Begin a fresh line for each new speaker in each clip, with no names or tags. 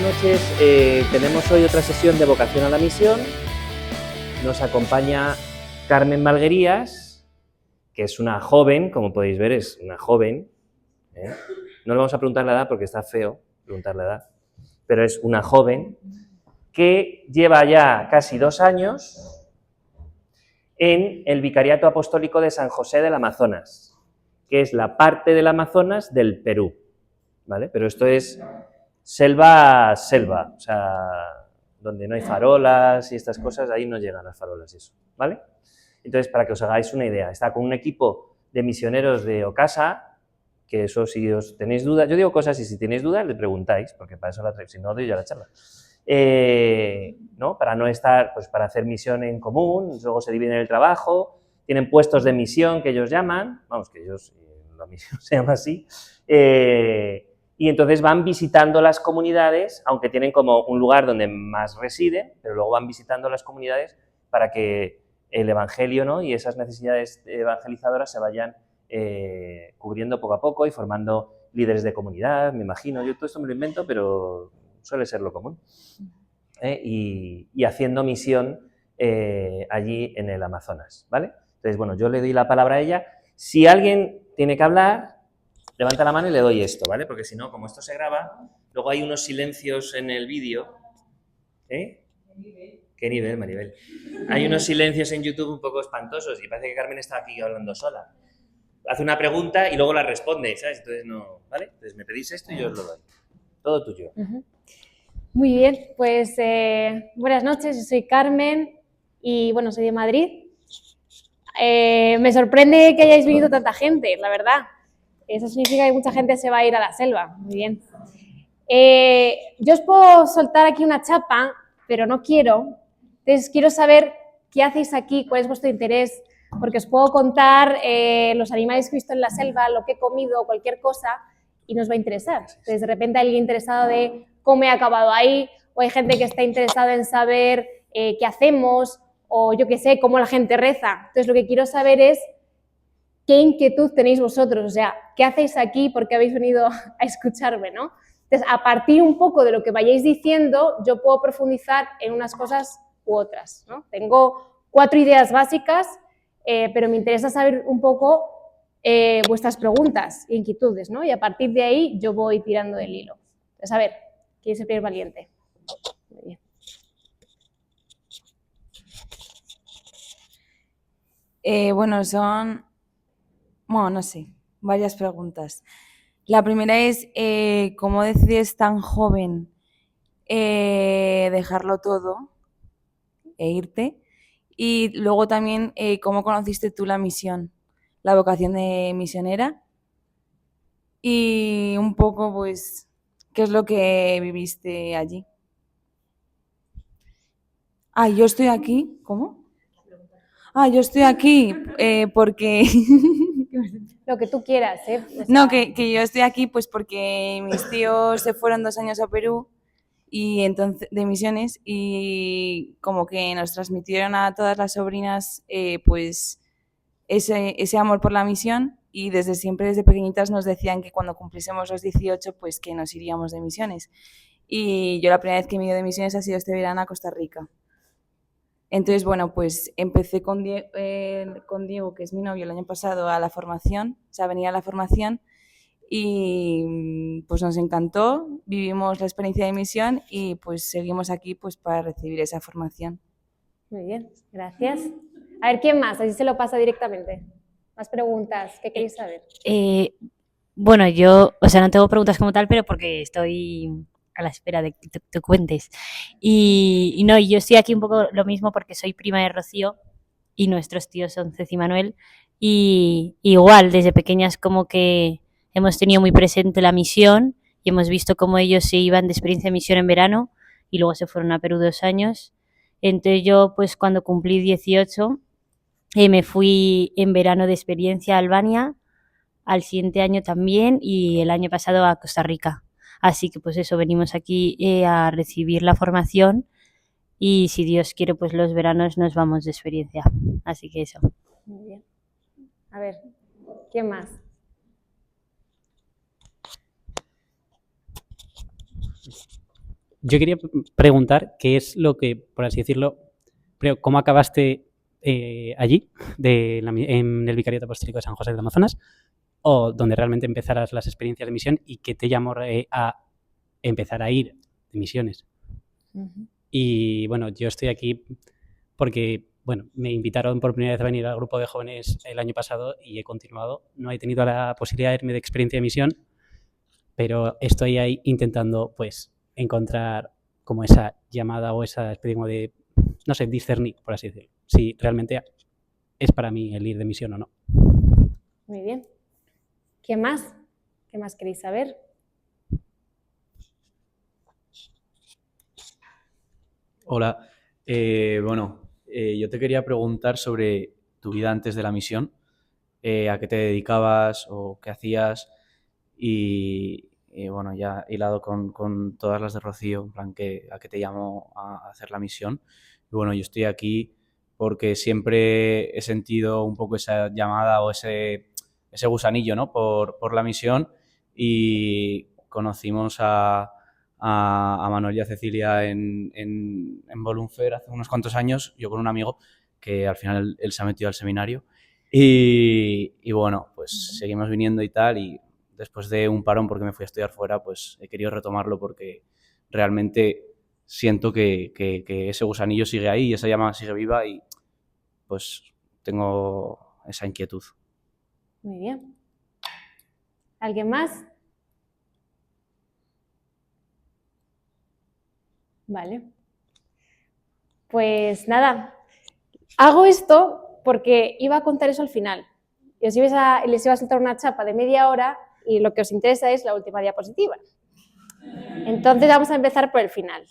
noches. Tenemos hoy otra sesión de vocación a la misión. Nos acompaña Carmen Malguerías, que es una joven, como podéis ver, es una joven. No le vamos a preguntar la edad porque está feo preguntar la edad, pero es una joven que lleva ya casi 2 años en el Vicariato Apostólico de San José del Amazonas, que es la parte del Amazonas del Perú, ¿vale? Pero esto es selva, o sea, donde no hay farolas y estas cosas, ahí no llegan las farolas y eso, ¿vale? Entonces, para que os hagáis una idea, está con un equipo de misioneros de Ocasa, que eso si os tenéis dudas, yo digo cosas y si tenéis dudas le preguntáis, porque para eso si no doy ya la charla. ¿No? Para no estar, pues para hacer misión en común, luego se dividen el trabajo, tienen puestos de misión que ellos llaman, vamos, que ellos, la misión se llama así, y entonces van visitando las comunidades, aunque tienen como un lugar donde más residen, pero luego van visitando las comunidades para que el evangelio, ¿no?, y esas necesidades evangelizadoras se vayan cubriendo poco a poco y formando líderes de comunidad, me imagino. Yo todo esto me lo invento, pero suele ser lo común. Y haciendo misión allí en el Amazonas, ¿vale? Entonces, bueno, yo le doy la palabra a ella. Si alguien tiene que hablar, levanta la mano y le doy esto, ¿vale? Porque si no, como esto se graba, luego hay unos silencios en el vídeo. ¿Qué nivel, Maribel? Hay unos silencios en YouTube un poco espantosos y parece que Carmen está aquí hablando sola. Hace una pregunta y luego la responde, ¿sabes? Entonces no, ¿vale? Entonces me pedís esto y yo os lo doy. Todo tuyo.
Muy bien, pues buenas noches, yo soy Carmen y bueno, soy de Madrid. Me sorprende que hayáis venido tanta gente, la verdad. Eso significa que mucha gente se va a ir a la selva. Muy bien. Yo os puedo soltar aquí una chapa, pero no quiero. Entonces quiero saber qué hacéis aquí, cuál es vuestro interés, porque os puedo contar los animales que he visto en la selva, lo que he comido, cualquier cosa, y nos va a interesar. Entonces de repente hay alguien interesado de cómo he acabado ahí, o hay gente que está interesada en saber qué hacemos, o yo qué sé, cómo la gente reza. Entonces lo que quiero saber es qué inquietud tenéis vosotros, o sea, qué hacéis aquí, por qué habéis venido a escucharme, ¿no? Entonces, a partir un poco de lo que vayáis diciendo, yo puedo profundizar en unas cosas u otras, ¿no? Tengo 4 ideas básicas, pero me interesa saber un poco vuestras preguntas e inquietudes, ¿no? Y a partir de ahí yo voy tirando del hilo. Entonces, a ver, ¿quién es el primer valiente? Muy bien.
Bueno, no sé, varias preguntas. La primera es, ¿cómo decides tan joven dejarlo todo e irte? Y luego también, ¿cómo conociste tú la misión, la vocación de misionera? Y un poco, pues, ¿qué es lo que viviste allí? Yo estoy aquí. ¿Cómo? Yo estoy aquí porque...
Lo que tú quieras, ¿eh? O sea...
No, que yo estoy aquí pues porque mis tíos se fueron 2 años a Perú y entonces de misiones y como que nos transmitieron a todas las sobrinas pues ese amor por la misión y desde siempre, desde pequeñitas nos decían que cuando cumpliésemos los 18 pues que nos iríamos de misiones. Y yo la primera vez que me he ido de misiones ha sido este verano a Costa Rica. Entonces, bueno, pues empecé con Diego, que es mi novio, el año pasado a la formación, o sea, venía a la formación y pues nos encantó, vivimos la experiencia de misión y pues seguimos aquí pues para recibir esa formación.
Muy bien, gracias. A ver, ¿quién más? Así se lo pasa directamente. Más preguntas, ¿qué queréis saber?
Bueno, yo, o sea, no tengo preguntas como tal, pero porque estoy a la espera de que te cuentes. Y no, yo estoy aquí un poco lo mismo porque soy prima de Rocío y nuestros tíos son Ceci y Manuel. Y igual, desde pequeñas como que hemos tenido muy presente la misión y hemos visto cómo ellos se iban de experiencia de misión en verano y luego se fueron a Perú 2 años. Entonces yo, pues cuando cumplí 18, me fui en verano de experiencia a Albania, al siguiente año también y el año pasado a Costa Rica. Así que pues eso, venimos aquí a recibir la formación y si Dios quiere pues los veranos nos vamos de experiencia. Así que eso.
Muy bien. A ver, ¿quién más?
yo quería preguntar qué es lo que, por así decirlo, cómo acabaste allí, en el Vicariato Apostólico de San José del Amazonas, o donde realmente empezaras las experiencias de misión y qué te llamó a empezar a ir de misiones. Y bueno, yo estoy aquí porque, bueno, me invitaron por primera vez a venir al grupo de jóvenes el año pasado y he continuado. No he tenido la posibilidad de irme de experiencia de misión, pero estoy ahí intentando, pues, encontrar como esa llamada o esa especie como de, no sé, discernir, por así decirlo, si realmente es para mí el ir de misión o no.
Muy bien. ¿Qué más? ¿Qué más queréis saber?
Hola, yo te quería preguntar sobre tu vida antes de la misión, a qué te dedicabas o qué hacías y bueno, ya hilado con todas las de Rocío, en plan, a qué te llamó a hacer la misión. Y bueno, yo estoy aquí porque siempre he sentido un poco esa llamada o ese gusanillo, ¿no? por la misión y conocimos a Manuel y a Cecilia en Volunfer hace unos cuantos años, yo con un amigo que al final él se ha metido al seminario y bueno, pues seguimos viniendo y tal y después de un parón porque me fui a estudiar fuera, pues he querido retomarlo porque realmente siento que ese gusanillo sigue ahí y esa llama sigue viva y pues tengo esa inquietud.
Muy bien. ¿Alguien más? Vale. Pues nada, hago esto porque iba a contar eso al final. Y les iba a soltar una chapa de media hora y lo que os interesa es la última diapositiva. Entonces vamos a empezar por el final.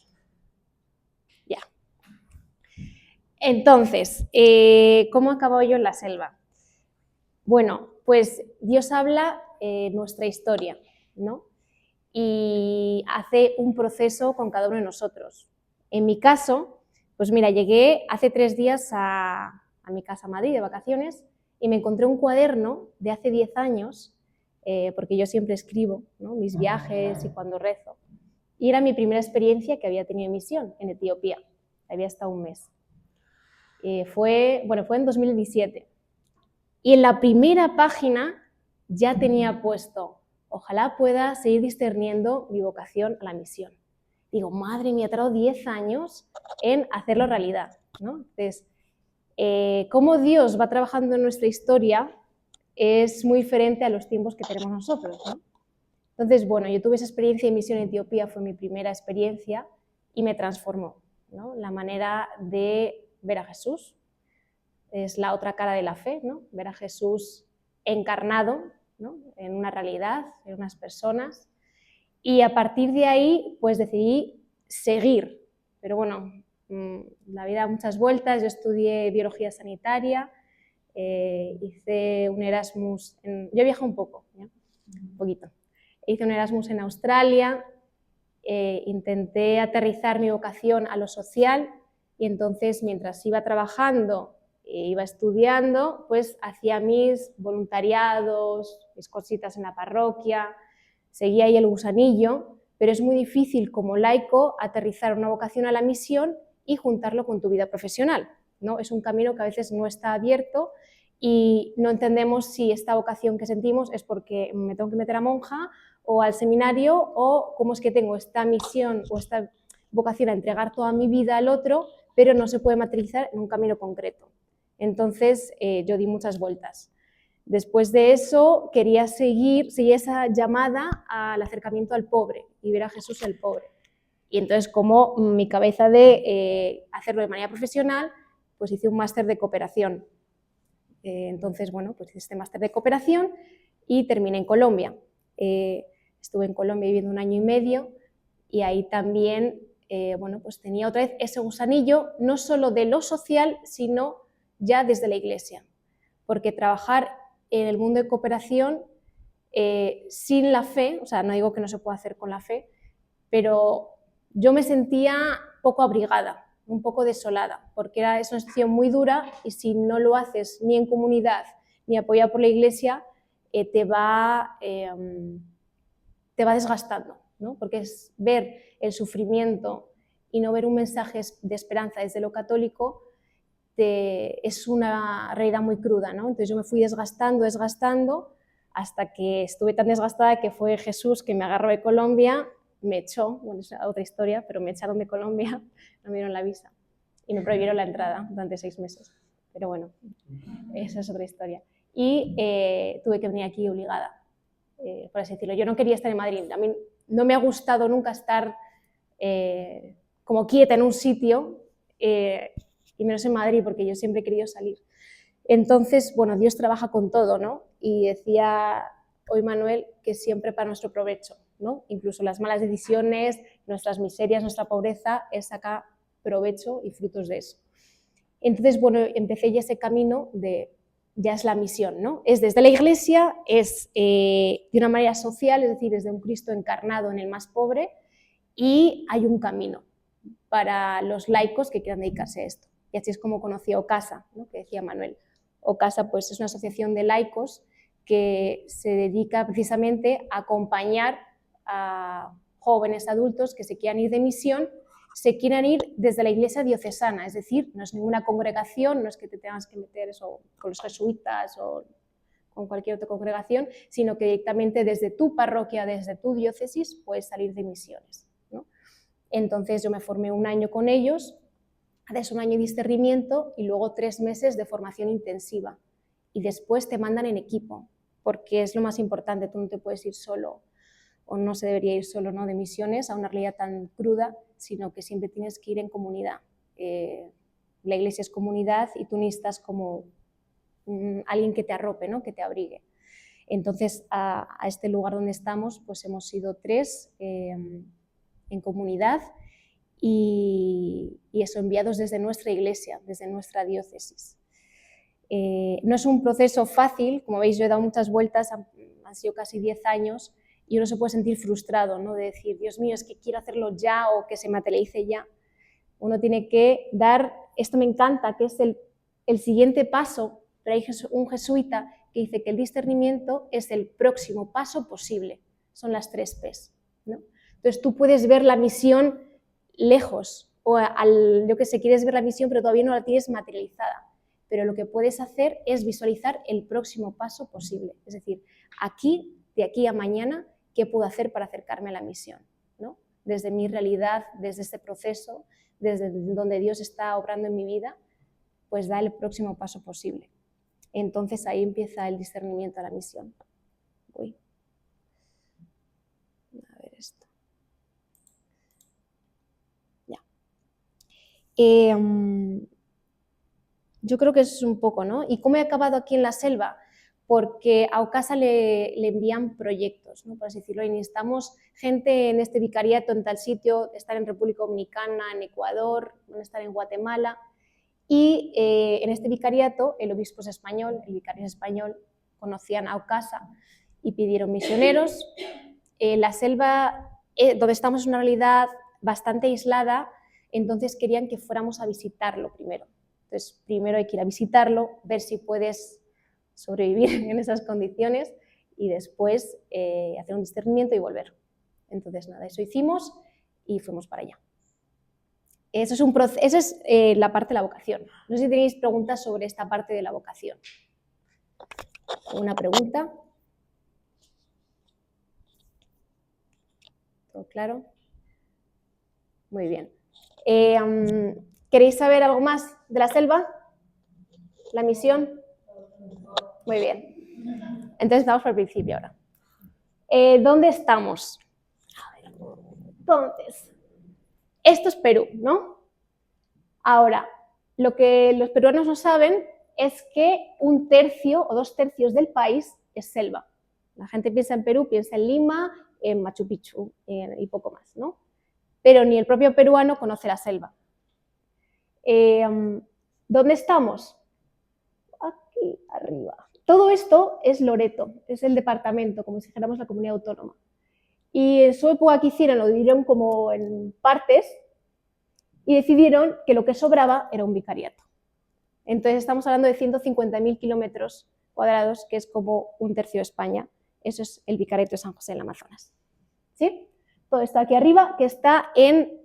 Ya. Entonces, ¿cómo acabo yo en la selva? Bueno, pues Dios habla nuestra historia, ¿no? Y hace un proceso con cada uno de nosotros. En mi caso, pues mira, llegué hace 3 días a mi casa a Madrid de vacaciones y me encontré un cuaderno de hace 10 años, porque yo siempre escribo, ¿no?, mis viajes y cuando rezo. Y era mi primera experiencia que había tenido en misión en Etiopía. Había estado un mes. Fue en 2017. Y en la primera página ya tenía puesto: ojalá pueda seguir discerniendo mi vocación a la misión. Digo, madre mía, he tardado 10 años en hacerlo realidad, ¿no? Entonces, cómo Dios va trabajando en nuestra historia es muy diferente a los tiempos que tenemos nosotros, ¿no? Entonces, bueno, yo tuve esa experiencia de misión en Etiopía, fue mi primera experiencia y me transformó, ¿no? La manera de ver a Jesús. Es la otra cara de la fe, ¿no? Ver a Jesús encarnado, ¿no?, en una realidad, en unas personas. Y a partir de ahí, pues decidí seguir. Pero bueno, la vida da muchas vueltas. Yo estudié biología sanitaria, hice un Erasmus, yo he viajado un poco, ¿ya? Un poquito. Hice un Erasmus en Australia, intenté aterrizar mi vocación a lo social y entonces mientras iba trabajando iba estudiando, pues hacía mis voluntariados, mis cositas en la parroquia, seguía ahí el gusanillo, pero es muy difícil como laico aterrizar una vocación a la misión y juntarlo con tu vida profesional, ¿no? Es un camino que a veces no está abierto y no entendemos si esta vocación que sentimos es porque me tengo que meter a monja o al seminario o cómo es que tengo esta misión o esta vocación a entregar toda mi vida al otro, pero no se puede materializar en un camino concreto. Entonces yo di muchas vueltas. Después de eso quería seguir esa llamada al acercamiento al pobre y ver a Jesús el pobre. Y entonces, como mi cabeza de hacerlo de manera profesional, pues hice un máster de cooperación. Entonces, bueno, pues hice este máster de cooperación y terminé en Colombia. Estuve en Colombia viviendo 1 año y medio y ahí también, pues tenía otra vez ese gusanillo, no solo de lo social, sino ya desde la Iglesia, porque trabajar en el mundo de cooperación sin la fe, o sea, no digo que no se pueda hacer con la fe, pero yo me sentía poco abrigada, un poco desolada, porque es una situación muy dura y si no lo haces ni en comunidad ni apoyado por la Iglesia, te va desgastando, ¿no? Porque es ver el sufrimiento y no ver un mensaje de esperanza desde lo católico, es una realidad muy cruda, ¿no? Entonces yo me fui desgastando, hasta que estuve tan desgastada que fue Jesús que me agarró de Colombia, me echó, bueno, es otra historia, pero me echaron de Colombia, no me dieron la visa y me prohibieron la entrada durante 6 meses. Pero bueno, esa es otra historia. Y tuve que venir aquí obligada, por así decirlo. Yo no quería estar en Madrid, a mí no me ha gustado nunca estar como quieta en un sitio, y menos en Madrid, porque yo siempre he querido salir. Entonces, bueno, Dios trabaja con todo, ¿no? Y decía hoy Manuel que siempre para nuestro provecho, ¿no? Incluso las malas decisiones, nuestras miserias, nuestra pobreza, Él saca provecho y frutos de eso. Entonces, bueno, empecé ya ese camino de, ya es la misión, ¿no? Es desde la Iglesia, es de una manera social, es decir, desde un Cristo encarnado en el más pobre, y hay un camino para los laicos que quieran dedicarse a esto. Y así es como conocí a Ocasa, ¿no? Que decía Manuel. Ocasa, pues, es una asociación de laicos que se dedica precisamente a acompañar a jóvenes adultos que se quieran ir de misión, se quieran ir desde la iglesia diocesana, es decir, no es ninguna congregación, no es que te tengas que meter eso con los jesuitas o con cualquier otra congregación, sino que directamente desde tu parroquia, desde tu diócesis, puedes salir de misiones, ¿no? Entonces yo me formé 1 año con ellos, haces 1 año de discernimiento y luego 3 meses de formación intensiva. Y después te mandan en equipo, porque es lo más importante, tú no te puedes ir solo, o no se debería ir solo, ¿no?, de misiones a una realidad tan cruda, sino que siempre tienes que ir en comunidad. La iglesia es comunidad y tú necesitas como alguien que te arrope, ¿no?, que te abrigue. Entonces, a este lugar donde estamos, pues hemos sido 3 en comunidad y eso, enviados desde nuestra iglesia, desde nuestra diócesis. No es un proceso fácil, como veis yo he dado muchas vueltas, han sido casi 10 años, y uno se puede sentir frustrado, ¿no?, de decir, Dios mío, es que quiero hacerlo ya o que se materialice ya. Uno tiene que dar, esto me encanta, que es el siguiente paso, pero hay un jesuita que dice que el discernimiento es el próximo paso posible, son las 3 P's, ¿no? Entonces tú puedes ver la misión lejos, o yo que sé, quieres ver la misión pero todavía no la tienes materializada, pero lo que puedes hacer es visualizar el próximo paso posible, es decir, aquí, de aquí a mañana, ¿qué puedo hacer para acercarme a la misión, ¿no? Desde mi realidad, desde este proceso, desde donde Dios está obrando en mi vida, pues da el próximo paso posible. Entonces ahí empieza el discernimiento a la misión. Uy. A ver esto. Ya. Yo creo que eso es un poco, ¿no? ¿Y cómo he acabado aquí en la selva? Porque a Ocasa le envían proyectos, ¿no?, por así decirlo, y necesitamos gente en este vicariato en tal sitio, estar en República Dominicana, en Ecuador, van a estar en Guatemala, y en este vicariato el obispo es español, el vicario es español, conocían a Ocasa y pidieron misioneros. La selva donde estamos es una realidad bastante aislada, entonces querían que fuéramos a visitarlo primero. Entonces primero hay que ir a visitarlo, ver si puedes sobrevivir en esas condiciones y después hacer un discernimiento y volver. Entonces nada, eso hicimos y fuimos para allá. Esa es la parte de la vocación. No sé si tenéis preguntas sobre esta parte de la vocación. ¿Una pregunta? ¿Todo claro? Muy bien. ¿Queréis saber algo más de la selva? ¿La misión? Muy bien. Entonces vamos por el principio ahora. ¿Dónde estamos? A ver, entonces, esto es Perú, ¿no? Ahora, lo que los peruanos no saben es que 1/3 o 2/3 del país es selva. La gente piensa en Perú, piensa en Lima, en Machu Picchu y poco más, ¿no? Pero ni el propio peruano conoce la selva. ¿Dónde estamos? Aquí arriba. Todo esto es Loreto, es el departamento, como si dijéramos la comunidad autónoma. Y en su época que hicieron, lo dividieron como en partes y decidieron que lo que sobraba era un vicariato. Entonces estamos hablando de 150.000 kilómetros cuadrados, que es como 1/3 de España. Eso es el vicariato de San José del Amazonas. ¿Sí? todo esto aquí arriba, que está en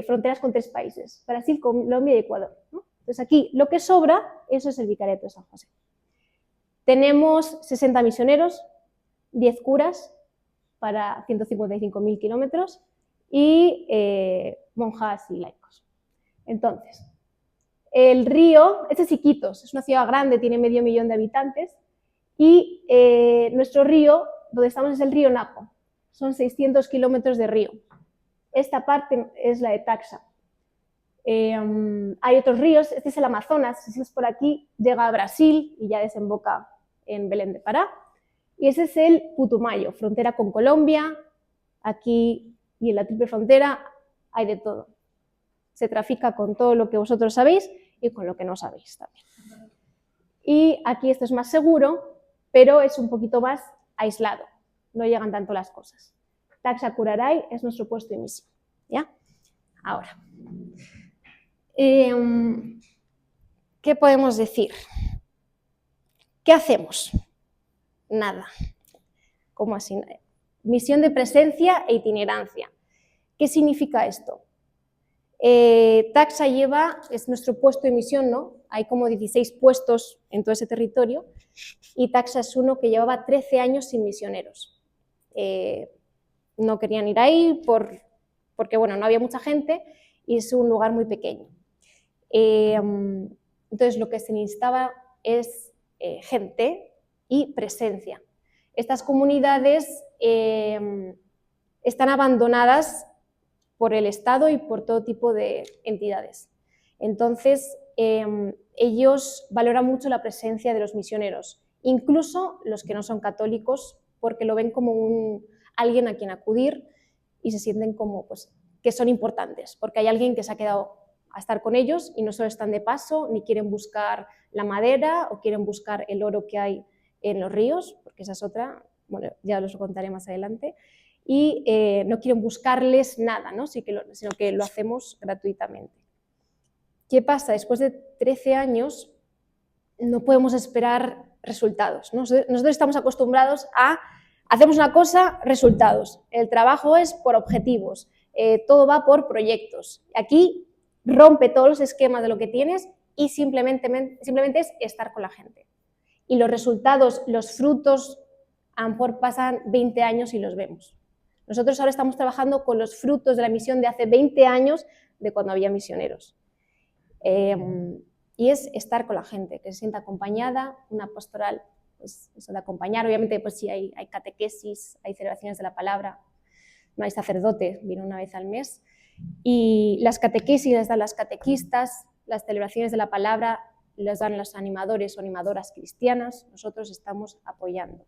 fronteras con 3 países, Brasil, Colombia y Ecuador, ¿no? Entonces aquí lo que sobra, eso es el Vicariato de San José. Tenemos 60 misioneros, 10 curas para 155.000 kilómetros y monjas y laicos. Entonces, el río, este es Iquitos, es una ciudad grande, tiene medio millón de habitantes, y nuestro río, donde estamos, es el río Napo, son 600 kilómetros de río. Esta parte es la de Taxa. Hay otros ríos, este es el Amazonas, si es por aquí, llega a Brasil y ya desemboca en Belén de Pará. Y ese es el Putumayo, frontera con Colombia, aquí y en la triple frontera hay de todo. Se trafica con todo lo que vosotros sabéis y con lo que no sabéis también. Y aquí esto es más seguro, pero es un poquito más aislado, no llegan tanto las cosas. Taxa Curaray es nuestro puesto de misión, ¿ya? Ahora, ¿qué podemos decir? ¿Qué hacemos? Nada. ¿Cómo así? Misión de presencia e itinerancia. ¿Qué significa esto? Taxa es nuestro puesto de misión, ¿no? Hay como 16 puestos en todo ese territorio y Taxa es uno que llevaba 13 años sin misioneros. No querían ir ahí porque bueno, no había mucha gente y es un lugar muy pequeño. Entonces lo que se necesitaba es gente y presencia. Estas comunidades están abandonadas por el Estado y por todo tipo de entidades. Entonces, ellos valoran mucho la presencia de los misioneros, incluso los que no son católicos, porque lo ven como alguien a quien acudir y se sienten como pues, que son importantes, porque hay alguien que se ha quedado a estar con ellos y no solo están de paso, ni quieren buscar la madera o quieren buscar el oro que hay en los ríos, porque esa es otra, bueno, ya os lo contaré más adelante, y no quieren buscarles nada, ¿no? Sino que lo hacemos gratuitamente. ¿Qué pasa? Después de 13 años no podemos esperar resultados, ¿no? Nosotros estamos acostumbrados a hacemos una cosa, resultados. El trabajo es por objetivos, todo va por proyectos. Aquí rompe todos los esquemas de lo que tienes y simplemente es estar con la gente. Y los resultados, los frutos, a lo mejor pasan 20 años y los vemos. Nosotros ahora estamos trabajando con los frutos de la misión de hace 20 años, de cuando había misioneros. Y es estar con la gente, que se sienta acompañada, una pastoral, pues eso de acompañar. Obviamente, pues sí, hay catequesis, hay celebraciones de la palabra, no hay sacerdote, viene una vez al mes. Y las catequesis las dan las catequistas, las celebraciones de la palabra las dan los animadores o animadoras cristianas, nosotros estamos apoyando.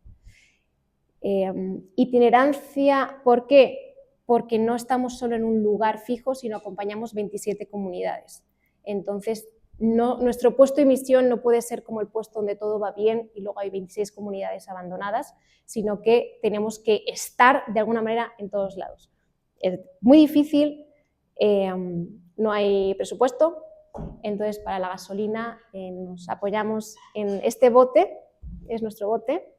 Itinerancia, ¿por qué? Porque no estamos solo en un lugar fijo, sino acompañamos 27 comunidades. Entonces, nuestro puesto de misión no puede ser como el puesto donde todo va bien y luego hay 26 comunidades abandonadas, sino que tenemos que estar de alguna manera en todos lados. Es muy difícil, no hay presupuesto, entonces para la gasolina nos apoyamos en este bote, es nuestro bote,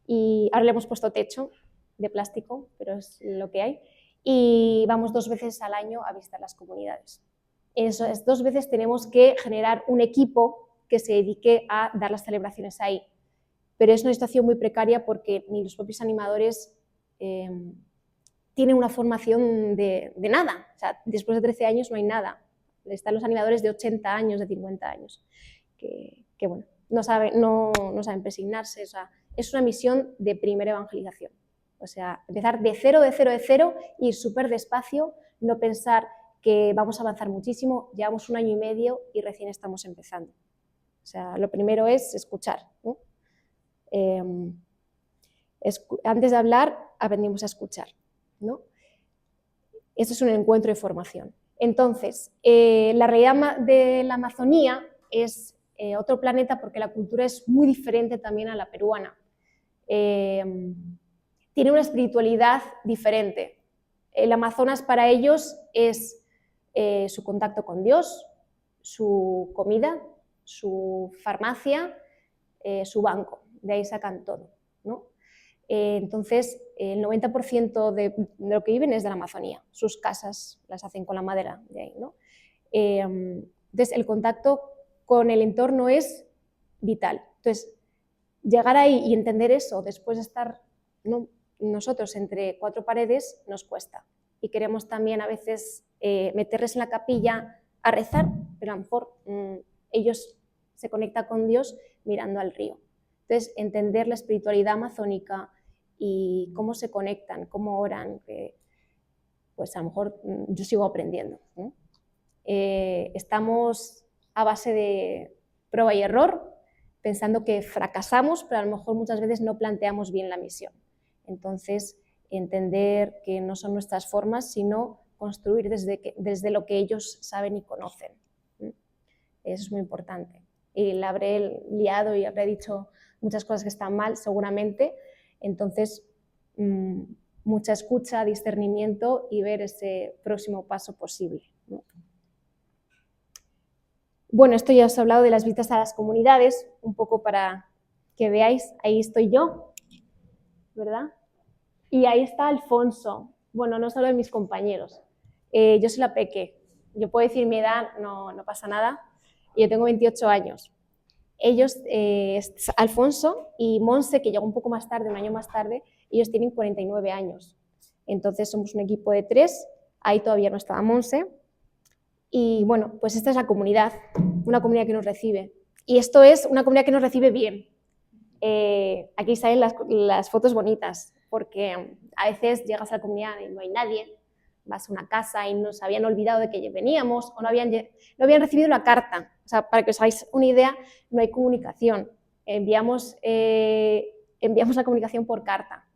y ahora le hemos puesto techo de plástico, pero es lo que hay, y vamos 2 veces al año a visitar las comunidades. Esas 2 veces tenemos que generar un equipo que se dedique a dar las celebraciones ahí, pero es una situación muy precaria porque ni los propios animadores tienen una formación de nada, o sea, después de 13 años no hay nada, están los animadores de 80 años, de 50 años, que bueno, no saben persignarse, o sea, es una misión de primera evangelización, o sea, empezar de cero, ir súper despacio, no pensar que vamos a avanzar muchísimo, llevamos 1 año y medio y recién estamos empezando. O sea, lo primero es escuchar, ¿no? Antes de hablar, aprendimos a escuchar, ¿no? Esto es un encuentro de formación. Entonces, la realidad de la Amazonía es otro planeta porque la cultura es muy diferente también a la peruana. Tiene una espiritualidad diferente. El Amazonas para ellos es su contacto con Dios, su comida, su farmacia, su banco. De ahí sacan todo, ¿no? Entonces, el 90% de lo que viven es de la Amazonía. Sus casas las hacen con la madera de ahí, ¿no? Entonces, el contacto con el entorno es vital. Entonces, llegar ahí y entender eso después de estar, ¿no?, nosotros entre cuatro paredes nos cuesta. Y queremos también a veces meterles en la capilla a rezar, pero a lo mejor ellos se conectan con Dios mirando al río. Entonces, entender la espiritualidad amazónica y cómo se conectan, cómo oran, pues a lo mejor yo sigo aprendiendo, ¿no? Estamos a base de prueba y error, pensando que fracasamos, pero a lo mejor muchas veces no planteamos bien la misión. Entonces, entender que no son nuestras formas, sino construir desde lo que ellos saben y conocen. Eso es muy importante. Y la habré liado y habré dicho muchas cosas que están mal, seguramente. Entonces, mucha escucha, discernimiento y ver ese próximo paso posible, ¿no? Bueno, esto ya os he hablado de las visitas a las comunidades, un poco para que veáis, ahí estoy yo, ¿verdad? Y ahí está Alfonso. Bueno, no solo de mis compañeros. Yo soy la peque. Yo puedo decir mi edad, no pasa nada. Yo tengo 28 años. Ellos, Alfonso y Monse, que llegó un poco más tarde, un año más tarde, ellos tienen 49 años. Entonces somos un equipo de 3. Ahí todavía no estaba Monse. Y bueno, pues esta es la comunidad, una comunidad que nos recibe. Y esto es una comunidad que nos recibe bien. Aquí salen las fotos bonitas, porque a veces llegas a la comunidad y no hay nadie, vas a una casa y nos habían olvidado de que veníamos o no habían recibido la carta. O sea, para que os hagáis una idea, no hay comunicación. Enviamos la comunicación por carta.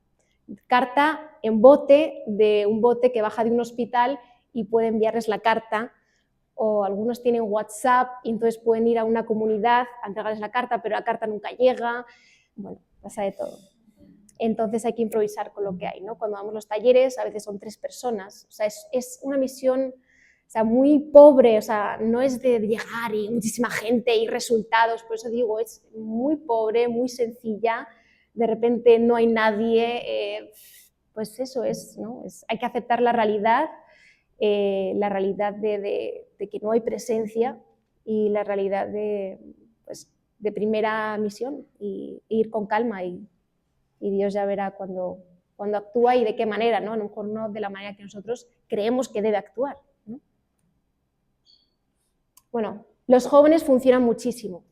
Carta en bote, de un bote que baja de un hospital y puede enviarles la carta. O algunos tienen WhatsApp y entonces pueden ir a una comunidad a entregarles la carta, pero la carta nunca llega. Bueno, pasa de todo. Entonces hay que improvisar con lo que hay, ¿no? Cuando damos los talleres a veces son 3 personas, o sea, es una misión, o sea, muy pobre, o sea, no es de llegar y muchísima gente y resultados, por eso digo, es muy pobre, muy sencilla, de repente no hay nadie, pues eso es, ¿no? Hay que aceptar la realidad de que no hay presencia y la realidad de primera misión y ir con calma y Dios ya verá cuando actúa y de qué manera, ¿no? A lo mejor no de la manera que nosotros creemos que debe actuar, ¿no? Bueno, los jóvenes funcionan muchísimo.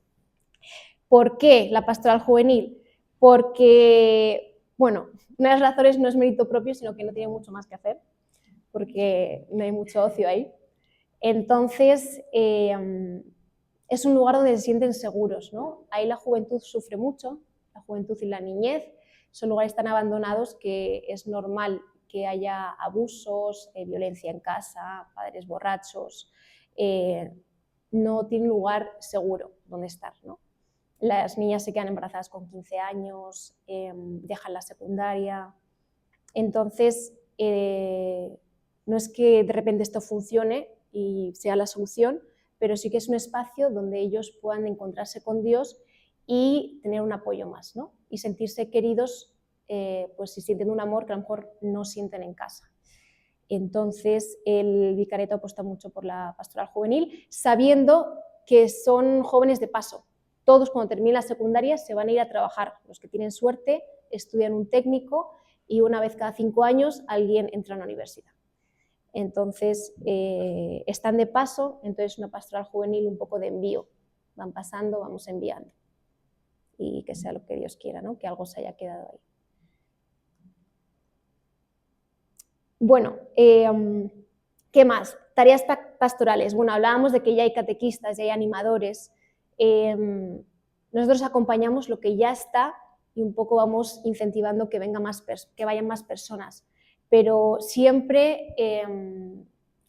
¿Por qué la pastoral juvenil? Porque, bueno, una de las razones no es mérito propio, sino que no tiene mucho más que hacer, porque no hay mucho ocio ahí. Entonces, es un lugar donde se sienten seguros, ¿no? Ahí la juventud sufre mucho, la juventud y la niñez, son lugares tan abandonados que es normal que haya abusos, violencia en casa, padres borrachos, no tienen lugar seguro donde estar, ¿no? Las niñas se quedan embarazadas con 15 años, dejan la secundaria, entonces no es que de repente esto funcione y sea la solución, pero sí que es un espacio donde ellos puedan encontrarse con Dios y tener un apoyo más, ¿no? Y sentirse queridos, pues si sienten un amor que a lo mejor no sienten en casa. Entonces el vicariato apuesta mucho por la pastoral juvenil, sabiendo que son jóvenes de paso. Todos cuando terminen la secundaria se van a ir a trabajar. Los que tienen suerte estudian un técnico y una vez cada 5 años alguien entra a una universidad. Entonces están de paso, entonces una pastoral juvenil un poco de envío. Van pasando, vamos enviando. Y que sea lo que Dios quiera, ¿no? Que algo se haya quedado ahí. Bueno, ¿qué más? Tareas pastorales. Bueno, hablábamos de que ya hay catequistas, ya hay animadores. Nosotros acompañamos lo que ya está y un poco vamos incentivando que vayan más personas, pero siempre,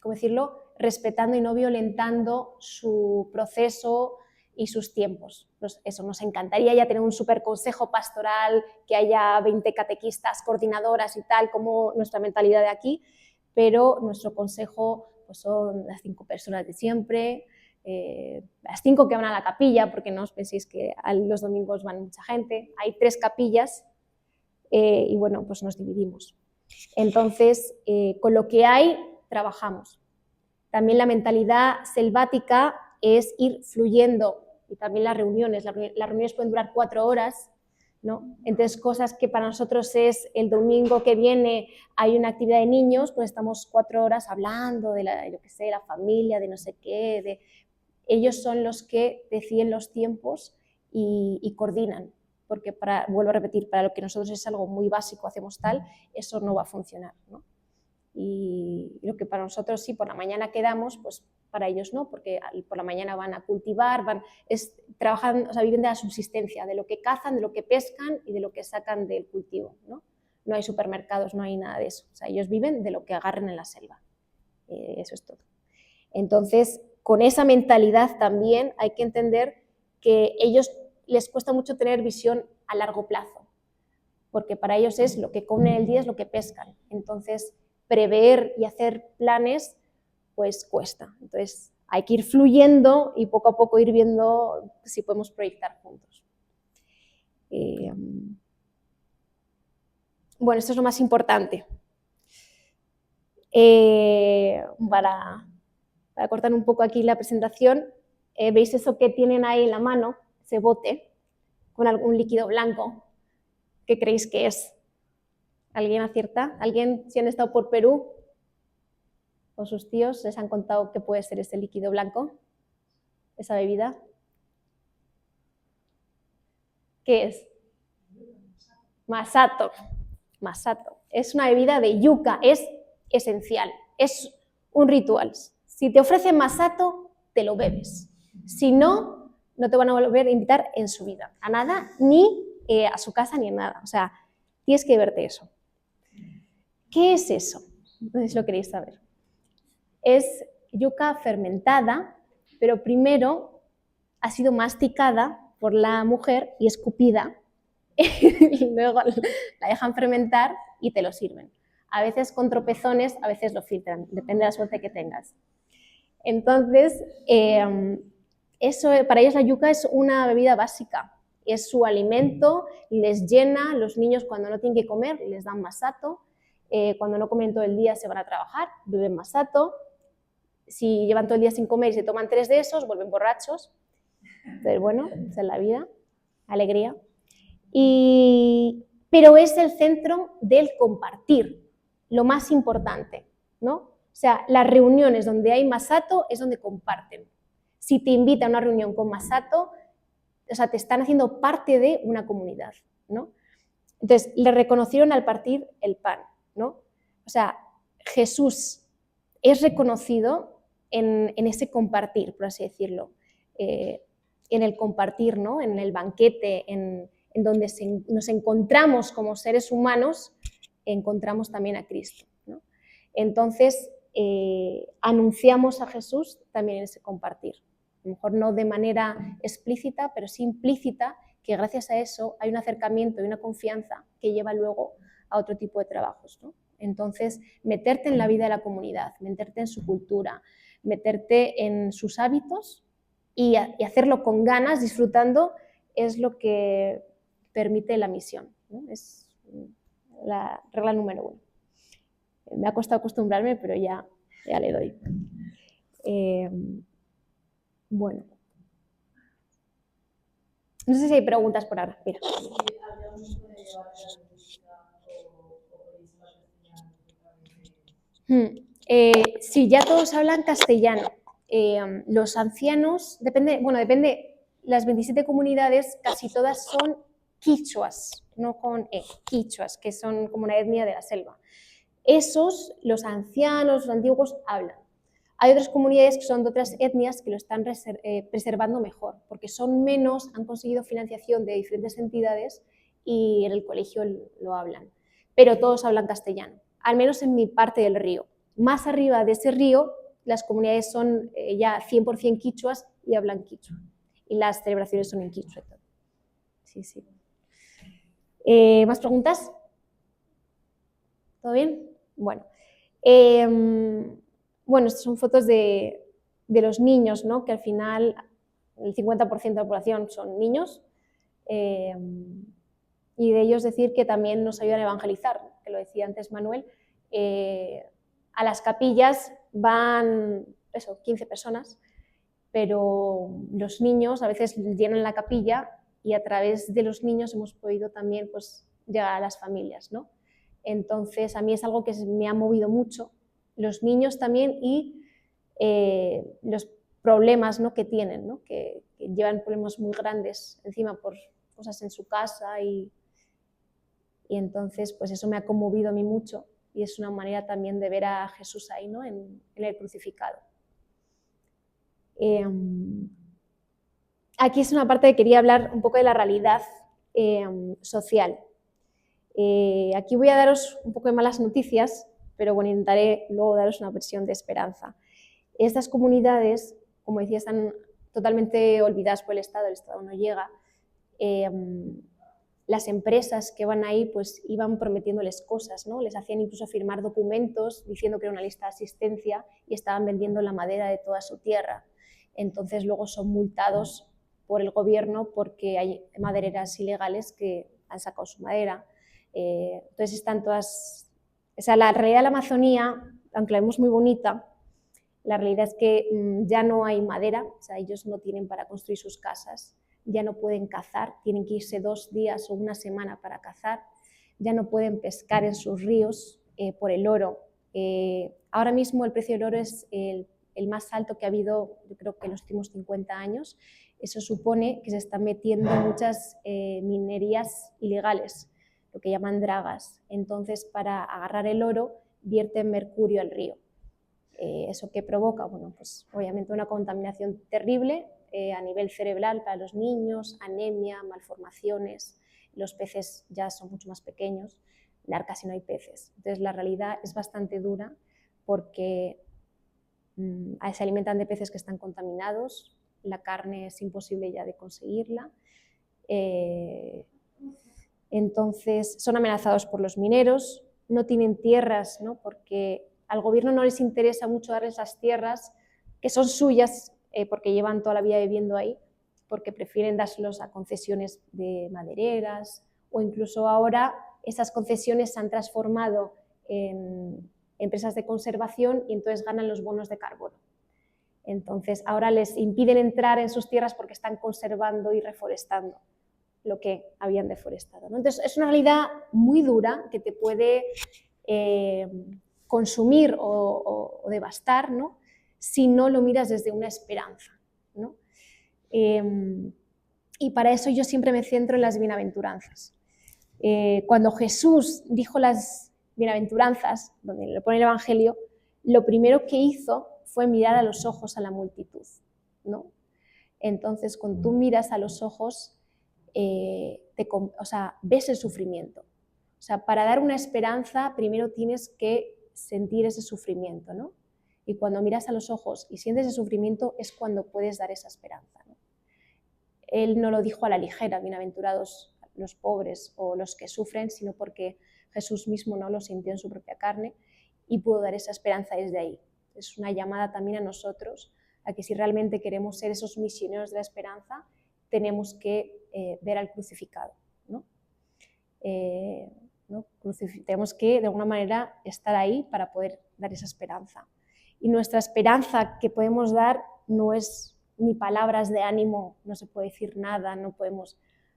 ¿cómo decirlo?, respetando y no violentando su proceso y sus tiempos. Eso, nos encantaría ya tener un super consejo pastoral, que haya 20 catequistas, coordinadoras y tal, como nuestra mentalidad de aquí, pero nuestro consejo pues son las 5 personas de siempre, las 5 que van a la capilla, porque no os penséis que los domingos van mucha gente. Hay 3 capillas y bueno, pues nos dividimos. Entonces, con lo que hay, trabajamos. También la mentalidad selvática es ir fluyendo, y también las reuniones pueden durar 4 horas, ¿no? Entonces, cosas que para nosotros es el domingo que viene hay una actividad de niños, pues estamos 4 horas hablando de la, yo qué sé, la familia, de no sé qué, ellos son los que deciden los tiempos y coordinan, porque vuelvo a repetir, para lo que nosotros es algo muy básico, hacemos tal, eso no va a funcionar, ¿no? Y lo que para nosotros sí, por la mañana quedamos, pues para ellos no, porque por la mañana van a cultivar, trabajan, o sea, viven de la subsistencia, de lo que cazan, de lo que pescan y de lo que sacan del cultivo, ¿no? No hay supermercados, no hay nada de eso, o sea, ellos viven de lo que agarren en la selva, eso es todo. Entonces, con esa mentalidad también hay que entender que ellos les cuesta mucho tener visión a largo plazo, porque para ellos es lo que comen el día, es lo que pescan, entonces prever y hacer planes, pues cuesta. Entonces hay que ir fluyendo y poco a poco ir viendo si podemos proyectar juntos. Bueno, esto es lo más importante. Para cortar un poco aquí la presentación, ¿veis eso que tienen ahí en la mano? Ese bote con algún líquido blanco. ¿Qué creéis que es? ¿Alguien acierta? ¿Alguien, si han estado por Perú o sus tíos, les han contado qué puede ser ese líquido blanco? ¿Esa bebida? ¿Qué es? Masato. Masato. Es una bebida de yuca, es esencial, es un ritual. Si te ofrecen masato, te lo bebes. Si no, no te van a volver a invitar en su vida, a nada, ni a su casa, ni a nada. O sea, tienes que beberte eso. ¿Qué es eso? No sé si lo queréis saber. Es yuca fermentada, pero primero ha sido masticada por la mujer y escupida, y luego la dejan fermentar y te lo sirven. A veces con tropezones, a veces lo filtran, depende de la suerte que tengas. Entonces, eso, para ellos la yuca es una bebida básica, es su alimento, les llena. Los niños cuando no tienen que comer les dan masato, cuando no comen todo el día se van a trabajar, beben masato. Si llevan todo el día sin comer y se toman 3 de esos, vuelven borrachos. Pero bueno, esa es la vida, alegría. Pero es el centro del compartir, lo más importante, ¿no? O sea, las reuniones donde hay masato es donde comparten. Si te invitan a una reunión con masato, o sea, te están haciendo parte de una comunidad, ¿no? Entonces, le reconocieron al partir el pan, ¿no? O sea, Jesús es reconocido en ese compartir, por así decirlo, en el compartir, ¿no? En el banquete, en donde nos encontramos como seres humanos, encontramos también a Cristo, ¿no? Entonces, anunciamos a Jesús también en ese compartir. A lo mejor no de manera explícita, pero sí implícita, que gracias a eso hay un acercamiento y una confianza que lleva luego a otro tipo de trabajos, ¿no? Entonces, meterte en la vida de la comunidad, meterte en su cultura, meterte en sus hábitos y hacerlo con ganas, disfrutando, es lo que permite la misión, ¿no? Es la regla número 1. Me ha costado acostumbrarme, pero ya le doy. Bueno. No sé si hay preguntas por ahora. Mira. Sí, ya todos hablan castellano. Los ancianos, depende, las 27 comunidades, casi todas son quichuas, no con quichuas, que son como una etnia de la selva. Esos, los ancianos, los antiguos, hablan. Hay otras comunidades que son de otras etnias que lo están preservando mejor, porque son menos, han conseguido financiación de diferentes entidades y en el colegio lo hablan. Pero todos hablan castellano, al menos en mi parte del río. Más arriba de ese río, las comunidades son ya 100% quichuas y hablan quichua. Y las celebraciones son en quichua. Sí, sí. ¿Más preguntas? ¿Todo bien? Bueno. Bueno, estas son fotos de los niños, ¿no? Que al final el 50% de la población son niños. Y y de ellos decir que también nos ayudan a evangelizar, que lo decía antes Manuel. A las capillas van 15 personas, pero los niños a veces llenan la capilla y a través de los niños hemos podido también pues, llegar a las familias, ¿no? Entonces a mí es algo que me ha movido mucho, los niños también y los problemas, ¿no? que tienen, ¿no? que llevan problemas muy grandes encima por cosas en su casa y entonces pues eso me ha conmovido a mí mucho y es una manera también de ver a Jesús ahí, ¿no? en el crucificado. Aquí es una parte que quería hablar un poco de la realidad social. Aquí voy a daros un poco de malas noticias, pero bueno, intentaré luego daros una versión de esperanza. Estas comunidades, como decía, están totalmente olvidadas por el Estado no llega. Las empresas que van ahí pues iban prometiéndoles cosas, ¿no? Les hacían incluso firmar documentos diciendo que era una lista de asistencia y estaban vendiendo la madera de toda su tierra. Entonces luego son multados por el gobierno porque hay madereras ilegales que han sacado su madera. Entonces están todas... O sea, la realidad de la Amazonía, aunque la vemos muy bonita, la realidad es que ya no hay madera, o sea, ellos no tienen para construir sus casas, ya no pueden cazar, tienen que irse 2 días o una semana para cazar, ya no pueden pescar en sus ríos por el oro. Ahora mismo el precio del oro es el más alto que ha habido, yo creo que en los últimos 50 años. Eso supone que se están metiendo muchas minerías ilegales, lo que llaman dragas. Entonces, para agarrar el oro, vierten mercurio al río. ¿Eso qué provoca? Bueno, pues obviamente una contaminación terrible a nivel cerebral para los niños, anemia, malformaciones. Los peces ya son mucho más pequeños, casi no hay peces. Entonces la realidad es bastante dura porque se alimentan de peces que están contaminados, la carne es imposible ya de conseguirla. Entonces son amenazados por los mineros, no tienen tierras, ¿no? Porque al gobierno no les interesa mucho darles las tierras que son suyas porque llevan toda la vida viviendo ahí, porque prefieren dárselos a concesiones de madereras o incluso ahora esas concesiones se han transformado en empresas de conservación y entonces ganan los bonos de carbono. Entonces ahora les impiden entrar en sus tierras porque están conservando y reforestando lo que habían deforestado, ¿no? Entonces es una realidad muy dura que te puede consumir o devastar, ¿no? Si no lo miras desde una esperanza, ¿no? Y para eso yo siempre me centro en las bienaventuranzas. Cuando Jesús dijo las bienaventuranzas, donde lo pone el Evangelio, lo primero que hizo fue mirar a los ojos a la multitud, ¿no? Entonces, cuando tú miras a los ojos, ves el sufrimiento. O sea, para dar una esperanza, primero tienes que sentir ese sufrimiento, ¿no? Y cuando miras a los ojos y sientes ese sufrimiento es cuando puedes dar esa esperanza, ¿no? Él no lo dijo a la ligera, bienaventurados los pobres o los que sufren, sino porque Jesús mismo no lo sintió en su propia carne y pudo dar esa esperanza desde ahí. Es una llamada también a nosotros, a que si realmente queremos ser esos misioneros de la esperanza, tenemos que ver al crucificado, ¿no? Tenemos que, de alguna manera, estar ahí para poder dar esa esperanza. Y nuestra esperanza que podemos dar no es ni palabras de ánimo, no se puede decir nada, no podemos,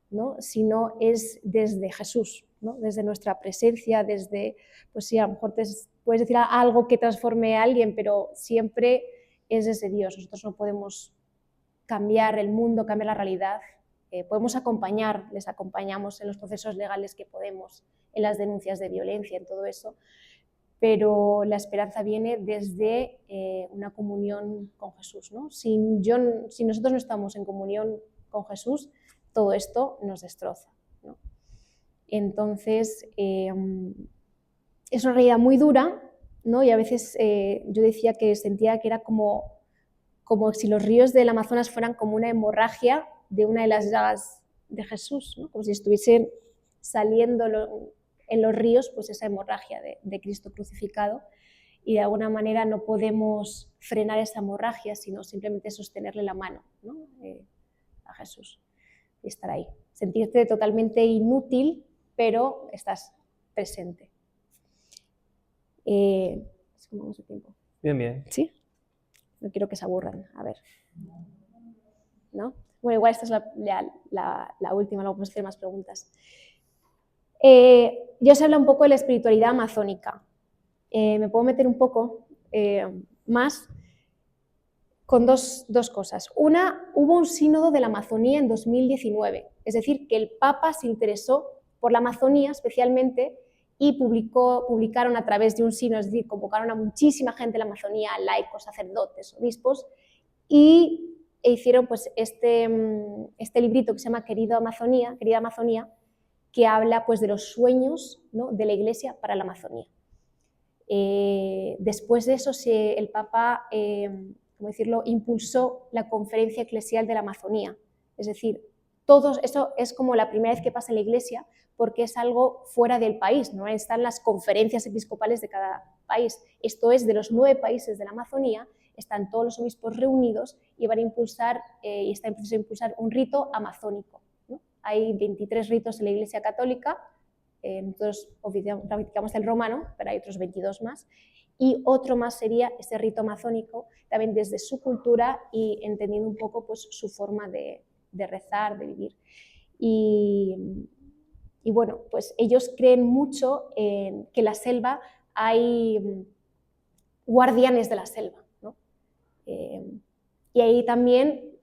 ¿no? Sino es desde Jesús, ¿no? Desde nuestra presencia, desde, pues sí, a lo mejor puedes decir algo que transforme a alguien, pero siempre es desde Dios. Nosotros no podemos cambiar el mundo, cambiar la realidad. Podemos acompañar, les acompañamos en los procesos legales que podemos, en las denuncias de violencia, en todo eso, pero la esperanza viene desde una comunión con Jesús, ¿no? Si nosotros no estamos en comunión con Jesús, todo esto nos destroza, ¿no? Entonces, es una realidad muy dura, ¿no? Y a veces yo decía que sentía que era como si los ríos del Amazonas fueran como una hemorragia de una de las llagas de Jesús, ¿no? Como si estuviesen saliendo en los ríos, pues esa hemorragia de Cristo crucificado, y de alguna manera no podemos frenar esa hemorragia, sino simplemente sostenerle la mano, ¿no? A Jesús y estar ahí. Sentirte totalmente inútil pero estás presente. ¿Cómo vamos de tiempo?
Bien, bien.
¿Sí? No quiero que se aburran. A ver. ¿No? Bueno, igual esta es la última, luego podemos hacer más preguntas. Ya os habla un poco de la espiritualidad amazónica. Me puedo meter un poco más con dos cosas. Una, hubo un sínodo de la Amazonía en 2019, es decir, que el Papa se interesó por la Amazonía especialmente y publicaron a través de un sínodo, es decir, convocaron a muchísima gente de la Amazonía, laicos, sacerdotes, obispos, e hicieron pues este librito que se llama Querida Amazonía, que habla pues de los sueños, ¿no?, de la Iglesia para la Amazonía. Después de eso, el Papa, ¿cómo decirlo?, impulsó la Conferencia Eclesial de la Amazonía. Es decir, eso es como la primera vez que pasa en la Iglesia, porque es algo fuera del país, no están las conferencias episcopales de cada país. Esto es de los 9 países de la Amazonía, están todos los obispos reunidos y van a impulsar, y está en proceso de impulsar un rito amazónico, ¿no? Hay 23 ritos en la Iglesia Católica. Nosotros practicamos el romano, pero hay otros 22 más, y otro más sería ese rito amazónico, también desde su cultura y entendiendo un poco pues, su forma de rezar, de vivir. Y bueno, pues ellos creen mucho en que en la selva hay guardianes de la selva, ¿no? Y hay también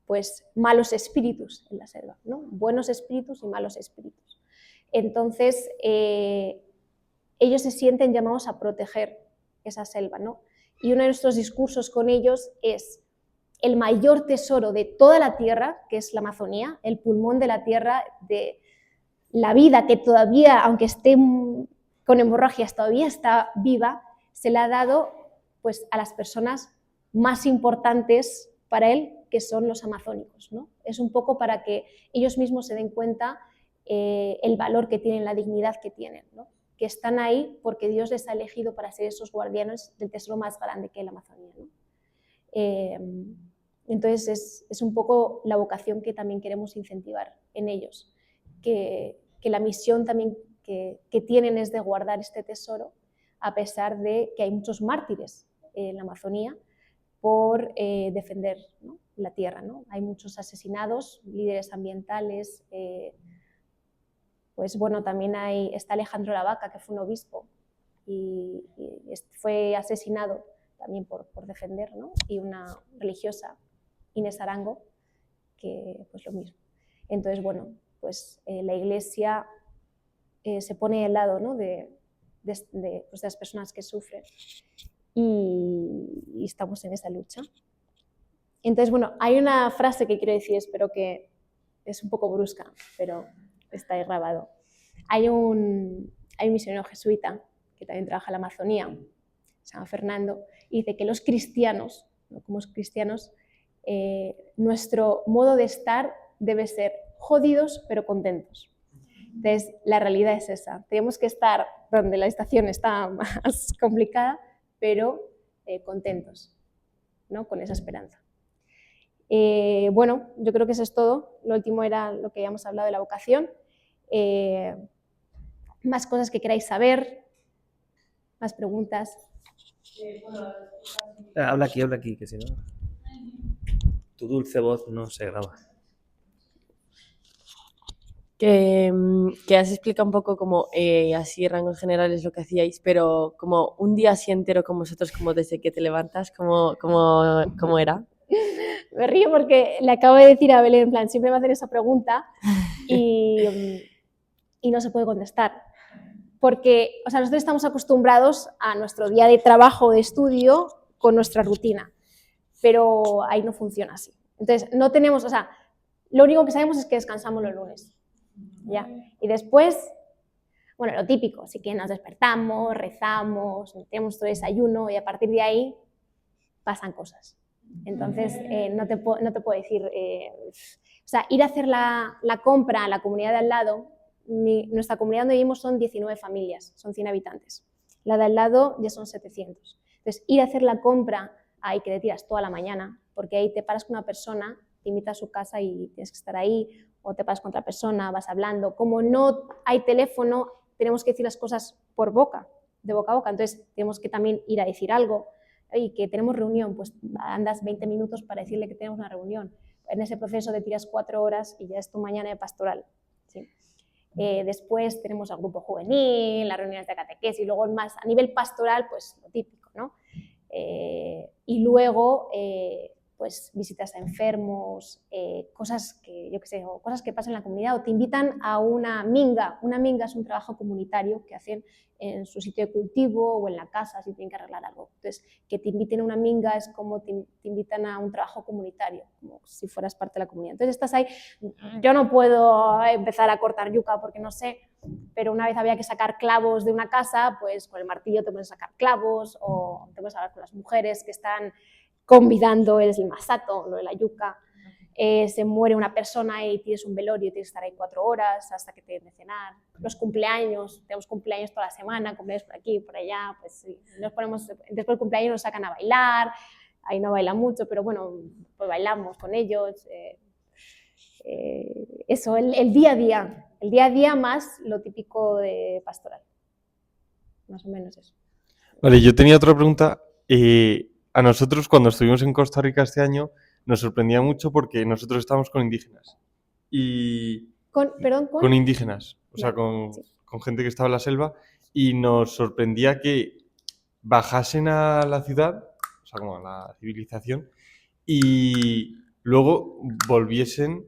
pues malos espíritus en la selva, ¿no? Buenos espíritus y malos espíritus. Entonces, ellos se sienten llamados a proteger esa selva, ¿no? Y uno de nuestros discursos con ellos es el mayor tesoro de toda la tierra, que es la Amazonía, el pulmón de la tierra, de la vida que todavía, aunque esté con hemorragias, todavía está viva, se le ha dado pues, a las personas más importantes para él, que son los amazónicos, ¿no? Es un poco para que ellos mismos se den cuenta el valor que tienen, la dignidad que tienen, ¿no? Que están ahí porque Dios les ha elegido para ser esos guardianes del tesoro más grande que es la Amazonía, ¿no? Entonces es un poco la vocación que también queremos incentivar en ellos, que la misión también que tienen es de guardar este tesoro, a pesar de que hay muchos mártires en la Amazonía por defender, ¿no?, la tierra, ¿no? Hay muchos asesinados, líderes ambientales. Pues bueno, también está Alejandro Lavaca, que fue un obispo y fue asesinado también por defender, ¿no? Y una religiosa, Inés Arango, que pues lo mismo. Entonces, bueno, pues la Iglesia se pone al lado, ¿no?, de las personas que sufren y estamos en esa lucha. Entonces, bueno, hay una frase que quiero decir, espero que es un poco brusca, pero está ahí grabado. Hay un misionero jesuita que también trabaja en la Amazonía, se llama Fernando, y dice que los cristianos, ¿no?, como cristianos, nuestro modo de estar debe ser jodidos pero contentos. Entonces, la realidad es esa. Tenemos que estar donde la estación está más complicada, pero contentos, ¿no?, con esa esperanza. Bueno, yo creo que eso es todo. Lo último era lo que habíamos hablado de la vocación. Más cosas que queráis saber, más preguntas.
Habla aquí, que si no, tu dulce voz no se graba.
Que has explicado un poco como así rangos generales lo que hacíais, pero como un día así entero con vosotros, como desde que te levantas, ¿cómo era?
Me río porque le acabo de decir a Belén, en plan, siempre me hacen esa pregunta y no se puede contestar. Porque, o sea, nosotros estamos acostumbrados a nuestro día de trabajo, de estudio, con nuestra rutina, pero ahí no funciona así. Entonces, no tenemos, o sea, lo único que sabemos es que descansamos los lunes, ¿ya? Y después, bueno, lo típico, así que nos despertamos, rezamos, tenemos nuestro desayuno y a partir de ahí pasan cosas. Entonces, no te puedo decir, o sea, ir a hacer la compra a la comunidad de al lado. Nuestra comunidad donde vivimos son 19 familias, son 100 habitantes. La de al lado ya son 700. Entonces, ir a hacer la compra, ahí que te tiras toda la mañana, porque ahí te paras con una persona, te invita a su casa y tienes que estar ahí, o te pasas con otra persona, vas hablando. Como no hay teléfono, tenemos que decir las cosas por boca, de boca a boca. Entonces, tenemos que también ir a decir algo. Y que tenemos reunión, pues andas 20 minutos para decirle que tenemos una reunión. En ese proceso te tiras 4 horas y ya es tu mañana de pastoral. ¿Sí? Después tenemos el grupo juvenil, las reuniones de catequesis, y luego más a nivel pastoral, pues lo típico, ¿no? Y luego, pues visitas a enfermos, cosas que, yo qué sé, o cosas que pasan en la comunidad, o te invitan a una minga. Una minga es un trabajo comunitario que hacen en su sitio de cultivo o en la casa si tienen que arreglar algo. Entonces, que te inviten a una minga es como te invitan a un trabajo comunitario, como si fueras parte de la comunidad. Entonces estás ahí, yo no puedo empezar a cortar yuca porque no sé, pero una vez había que sacar clavos de una casa, pues con el martillo te puedes sacar clavos, o te puedes hablar con las mujeres que están convidando el masato, lo de la yuca. Se muere una persona y tienes un velorio y tienes que estar ahí 4 horas hasta que te den de cenar. Los cumpleaños, tenemos cumpleaños toda la semana, cumpleaños por aquí, por allá, pues sí. Después del cumpleaños nos sacan a bailar, ahí no baila mucho, pero bueno, pues bailamos con ellos. Eso, el día a día más lo típico de pastoral, más o menos eso.
Vale, yo tenía otra pregunta. A nosotros cuando estuvimos en Costa Rica este año nos sorprendía mucho porque nosotros estábamos con indígenas. Y con indígenas, o sea,
Vale, sí.
con gente que estaba en la selva, y nos sorprendía que bajasen a la ciudad, o sea, como a la civilización, y luego volviesen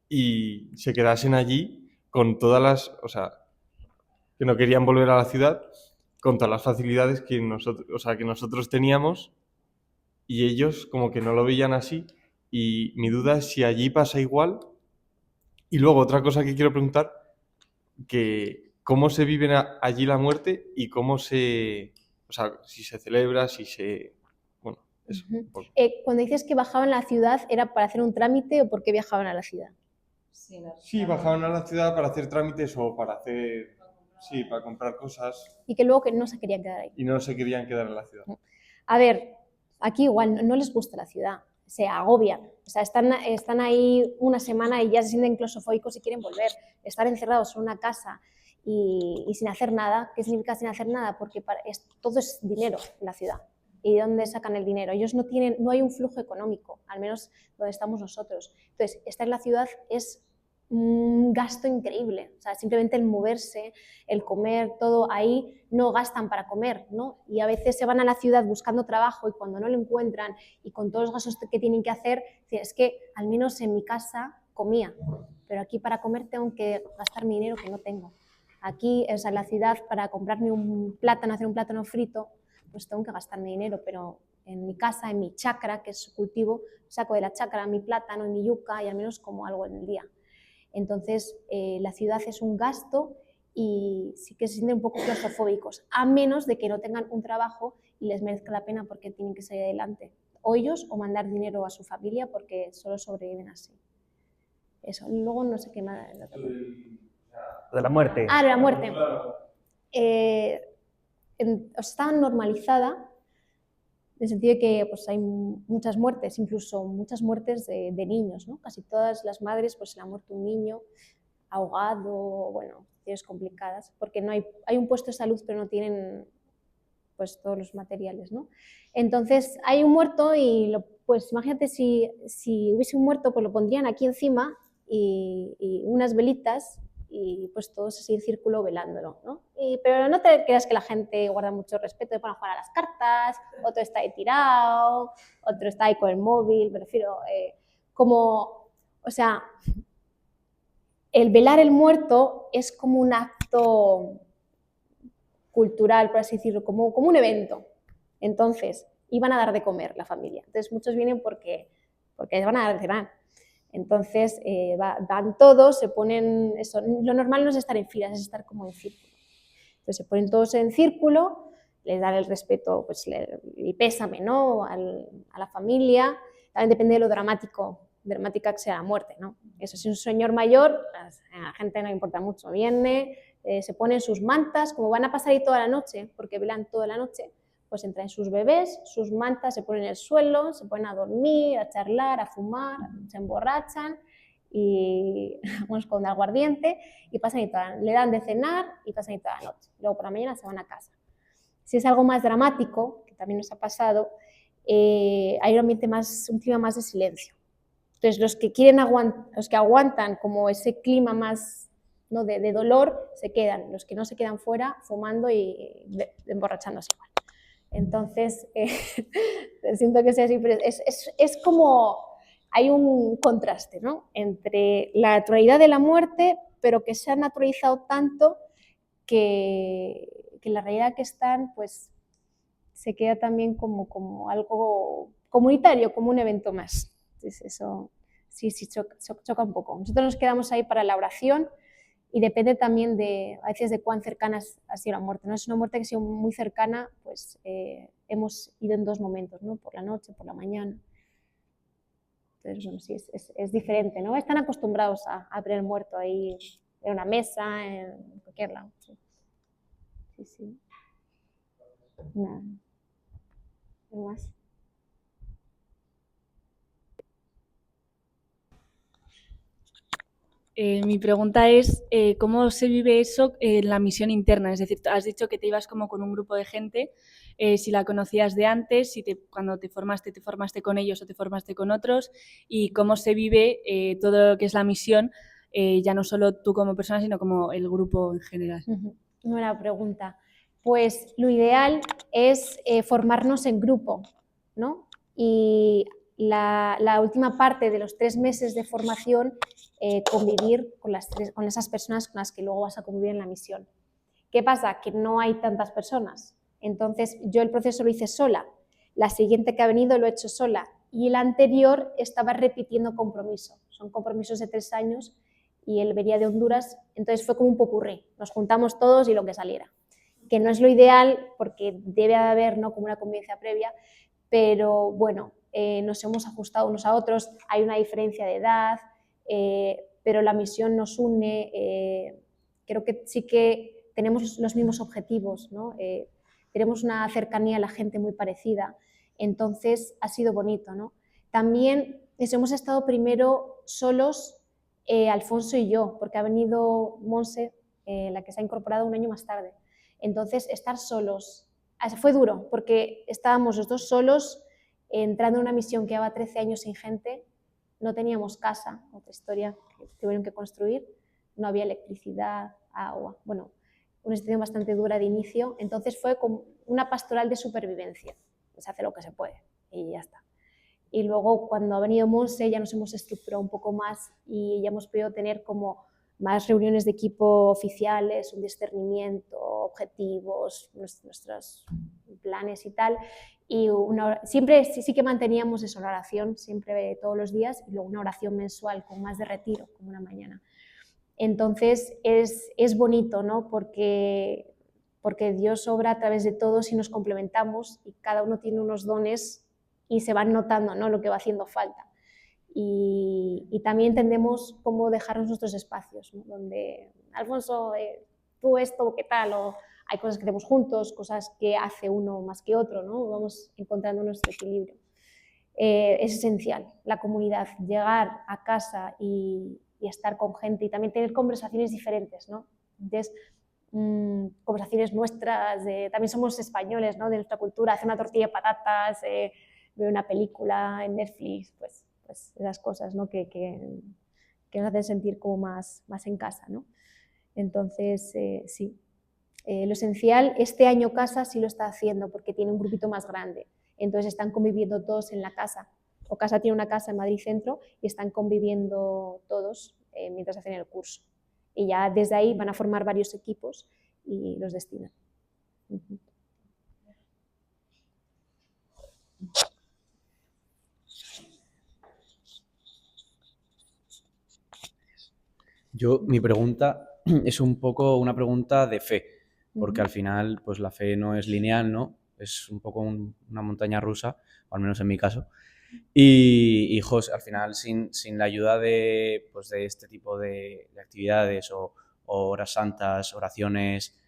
y se quedasen allí con todas las, o sea, que no querían volver a la ciudad con todas las facilidades que nosotros, o sea, que nosotros teníamos, y ellos como que no lo veían así. Y mi duda es si allí pasa igual. Y luego otra cosa que quiero preguntar, que cómo se vive allí la muerte y cómo se, o sea, si se celebra, si se, bueno, eso.
Uh-huh. Cuando dices que bajaban a la ciudad, ¿era para hacer un trámite o por qué viajaban a la ciudad?
Sí, bajaban a la ciudad para hacer trámites o para hacer, sí, para comprar cosas.
Y que luego que no se querían quedar ahí.
Y no se querían quedar en la ciudad.
A ver, aquí igual no les gusta la ciudad, se agobian. O sea, están ahí una semana y ya se sienten claustrofóbicos y quieren volver. Estar encerrados en una casa y sin hacer nada. ¿Qué significa sin hacer nada? Porque todo es dinero en la ciudad. ¿Y de dónde sacan el dinero? Ellos no hay un flujo económico, al menos donde estamos nosotros. Entonces, estar en la ciudad es un gasto increíble. O sea, simplemente el moverse, el comer, todo ahí no gastan para comer, ¿no? Y a veces se van a la ciudad buscando trabajo y cuando no lo encuentran y con todos los gastos que tienen que hacer, es que al menos en mi casa comía, pero aquí para comer tengo que gastar mi dinero que no tengo. Aquí, o sea, en la ciudad, para comprarme un plátano, hacer un plátano frito, pues tengo que gastar mi dinero, pero en mi casa, en mi chacra, que es su cultivo, saco de la chacra mi plátano y mi yuca y al menos como algo en el día. Entonces, la ciudad es un gasto y sí que se sienten un poco claustrofóbicos, a menos de que no tengan un trabajo y les merezca la pena porque tienen que salir adelante. O ellos o mandar dinero a su familia porque solo sobreviven así. Eso. Luego no sé qué más.
De la muerte.
Ah, de la muerte. Está normalizada en el sentido de que pues, hay muchas muertes, incluso muchas muertes de niños, ¿no? Casi todas las madres pues, se le ha muerto un niño ahogado, bueno, situaciones complicadas, porque no hay un puesto de salud, pero no tienen pues, todos los materiales, ¿no? Entonces, hay un muerto y, pues imagínate si hubiese un muerto, pues lo pondrían aquí encima y unas velitas y pues todos así en círculo velándolo, ¿no? Pero no te creas que la gente guarda mucho respeto, te ponen a jugar a las cartas, otro está ahí tirado, otro está ahí con el móvil, me refiero, o sea, el velar el muerto es como un acto cultural, por así decirlo, como un evento. Entonces, iban a dar de comer la familia. Entonces, muchos vienen porque van a dar de cenar. Entonces, van todos, se ponen, eso, lo normal no es estar en filas, es estar como en círculo. Entonces, se ponen todos en círculo, les dan el respeto, pues el pésame, ¿no? a la familia. También depende de lo dramática que sea la muerte, ¿no? Eso, si es un señor mayor, a la gente no le importa mucho, viene, se ponen sus mantas, como van a pasar ahí toda la noche, porque velan toda la noche, pues entran sus bebés, sus mantas, se ponen en el suelo, se ponen a dormir, a charlar, a fumar, se emborrachan y vamos con aguardiente y pasan ahí le dan de cenar y pasan ahí toda la noche. Luego por la mañana se van a casa. Si es algo más dramático, que también nos ha pasado, hay un ambiente un clima más de silencio. Entonces los que aguantan como ese clima más, ¿no?, de dolor, se quedan. Los que no se quedan fuera fumando y emborrachándose igual. Entonces, siento que sea así, pero es como, hay un contraste, ¿no?, entre la naturalidad de la muerte, pero que se ha naturalizado tanto que la realidad que están, pues, se queda también como algo comunitario, como un evento más. Entonces, eso sí choca un poco. Nosotros nos quedamos ahí para la oración y depende también a veces de cuán cercana ha sido la muerte. No es una muerte que ha sido muy cercana, pues hemos ido en 2 momentos, ¿no?, por la noche, por la mañana. Entonces, bueno, sí, es diferente, ¿no? Están acostumbrados a ver el muerto ahí en una mesa, en cualquier lado. Sí. Nada. ¿Algo más?
Mi pregunta es, ¿cómo se vive eso en la misión interna? Es decir, has dicho que te ibas como con un grupo de gente, si la conocías de antes, si cuando te formaste con ellos o te formaste con otros, y cómo se vive todo lo que es la misión, ya no solo tú como persona, sino como el grupo en general.
Buena pregunta. Pues lo ideal es formarnos en grupo, ¿no? Y la última parte de los 3 meses de formación, convivir con esas personas con las que luego vas a convivir en la misión. ¿Qué pasa? Que no hay tantas personas. Entonces, yo el proceso lo hice sola. La siguiente que ha venido lo he hecho sola. Y el anterior estaba repitiendo compromiso. Son compromisos de 3 años y él venía de Honduras. Entonces fue como un popurrí. Nos juntamos todos y lo que saliera. Que no es lo ideal porque debe haber, ¿no?, como una convivencia previa, pero bueno, nos hemos ajustado unos a otros. Hay una diferencia de edad, pero la misión nos une. Creo que sí que tenemos los mismos objetivos, ¿no? Tenemos una cercanía a la gente muy parecida, entonces ha sido bonito, ¿no? También hemos estado primero solos, Alfonso y yo, porque ha venido Monse, la que se ha incorporado un año más tarde. Entonces, estar solos fue duro, porque estábamos los dos solos, entrando en una misión que llevaba 13 años sin gente, no teníamos casa, otra historia que tuvieron que construir, no había electricidad, agua, bueno, una situación bastante dura de inicio, entonces fue como una pastoral de supervivencia, se hace lo que se puede y ya está. Y luego cuando ha venido Monse ya nos hemos estructurado un poco más y ya hemos podido tener como más reuniones de equipo oficiales, un discernimiento, objetivos, nuestros planes y tal. Y siempre sí que manteníamos eso, la oración, siempre todos los días, y luego una oración mensual con más de retiro, como una mañana. Entonces es bonito, ¿no? Porque Dios obra a través de todos y nos complementamos y cada uno tiene unos dones y se van notando, ¿no?, lo que va haciendo falta. Y también entendemos cómo dejarnos nuestros espacios, ¿no?, donde, Alfonso, tú esto, ¿qué tal? O hay cosas que hacemos juntos, cosas que hace uno más que otro, ¿no? Vamos encontrando nuestro equilibrio. Es esencial la comunidad, llegar a casa y estar con gente y también tener conversaciones diferentes, ¿no? Entonces, conversaciones nuestras, también somos españoles, ¿no?, de nuestra cultura, hacer una tortilla de patatas, ver una película en Netflix, pues esas cosas, ¿no?, que nos hacen sentir como más en casa, ¿no? Entonces, sí, lo esencial, este año casa sí lo está haciendo porque tiene un grupito más grande, entonces están conviviendo todos en la casa, o casa tiene una casa en Madrid Centro y están conviviendo todos mientras hacen el curso. Y ya desde ahí van a formar varios equipos y los destinan.
Mi pregunta es un poco una pregunta de fe, porque al final pues la fe no es lineal, ¿no? Es un poco una montaña rusa, o al menos en mi caso. Y José, al final sin la ayuda de este tipo de actividades o horas santas, oraciones,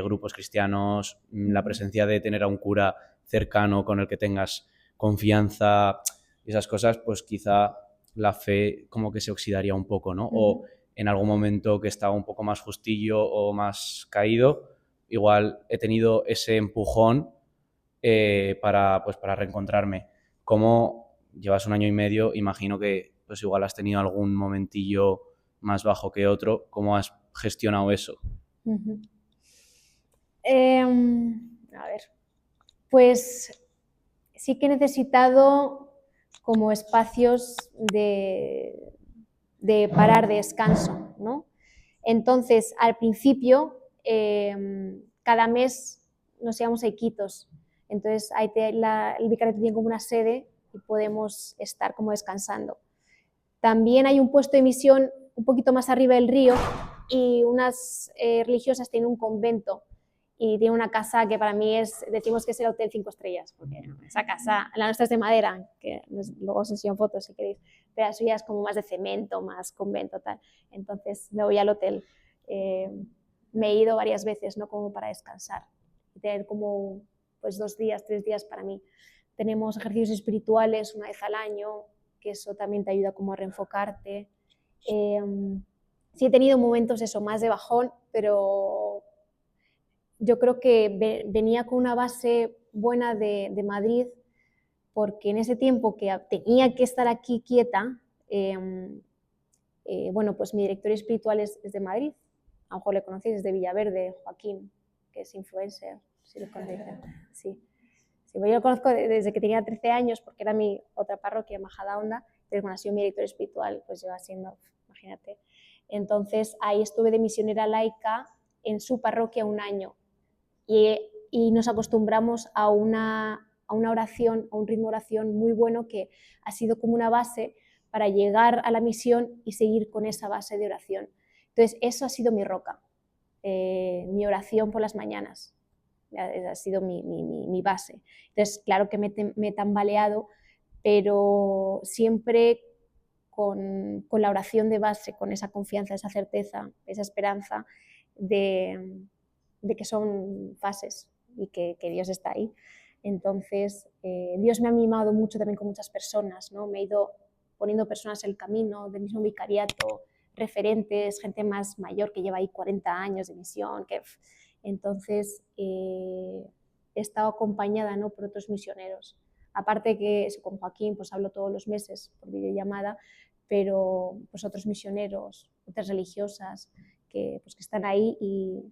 grupos cristianos, la presencia de tener a un cura cercano con el que tengas confianza y esas cosas, pues quizá la fe como que se oxidaría un poco, ¿no? O en algún momento que estaba un poco más justillo o más caído, igual he tenido ese empujón para reencontrarme. Como llevas 1 año y medio, imagino que pues igual has tenido algún momentillo más bajo que otro. ¿Cómo has gestionado eso?
A ver, pues sí que he necesitado como espacios de parar, de descanso, ¿no? Entonces, al principio, cada mes nos íbamos a Iquitos. Entonces, ahí el vicariato tiene como una sede y podemos estar como descansando. También hay un puesto de misión un poquito más arriba del río y unas religiosas tienen un convento y tienen una casa que para mí decimos que es el Hotel 5 Estrellas, porque esa casa, la nuestra es de madera, que luego os enseño fotos si queréis, pero la suya es como más de cemento, más convento, tal. Entonces me voy al hotel. Me he ido varias veces, ¿no? Como para descansar y tener como pues 2 días, 3 días para mí. Tenemos ejercicios espirituales 1 vez al año, que eso también te ayuda como a reenfocarte. Sí he tenido momentos eso, más de bajón, pero yo creo que venía con una base buena de Madrid, porque en ese tiempo que tenía que estar aquí quieta, bueno, pues mi director espiritual es de Madrid, a lo mejor le conocéis, es de Villaverde, Joaquín, que es influencer, si lo conocéis. Sí. Sí, pues yo lo conozco desde que tenía 13 años, porque era mi otra parroquia, Majadahonda, pero bueno, ha sido mi director espiritual, pues lleva siendo, imagínate. Entonces ahí estuve de misionera laica en su parroquia 1 año y nos acostumbramos a una oración, a un ritmo de oración muy bueno que ha sido como una base para llegar a la misión y seguir con esa base de oración. Entonces eso ha sido mi roca, mi oración por las mañanas. Ha sido mi base. Entonces, claro que me he tambaleado, pero siempre con la oración de base, con esa confianza, esa certeza, esa esperanza de que son fases y que Dios está ahí. Entonces, Dios me ha mimado mucho también con muchas personas, ¿no? Me he ido poniendo personas en el camino del mismo vicariato, referentes, gente más mayor que lleva ahí 40 años de misión, entonces he estado acompañada, ¿no? por otros misioneros. Aparte que con Joaquín pues hablo todos los meses por videollamada, pero pues otros misioneros, otras religiosas que están ahí y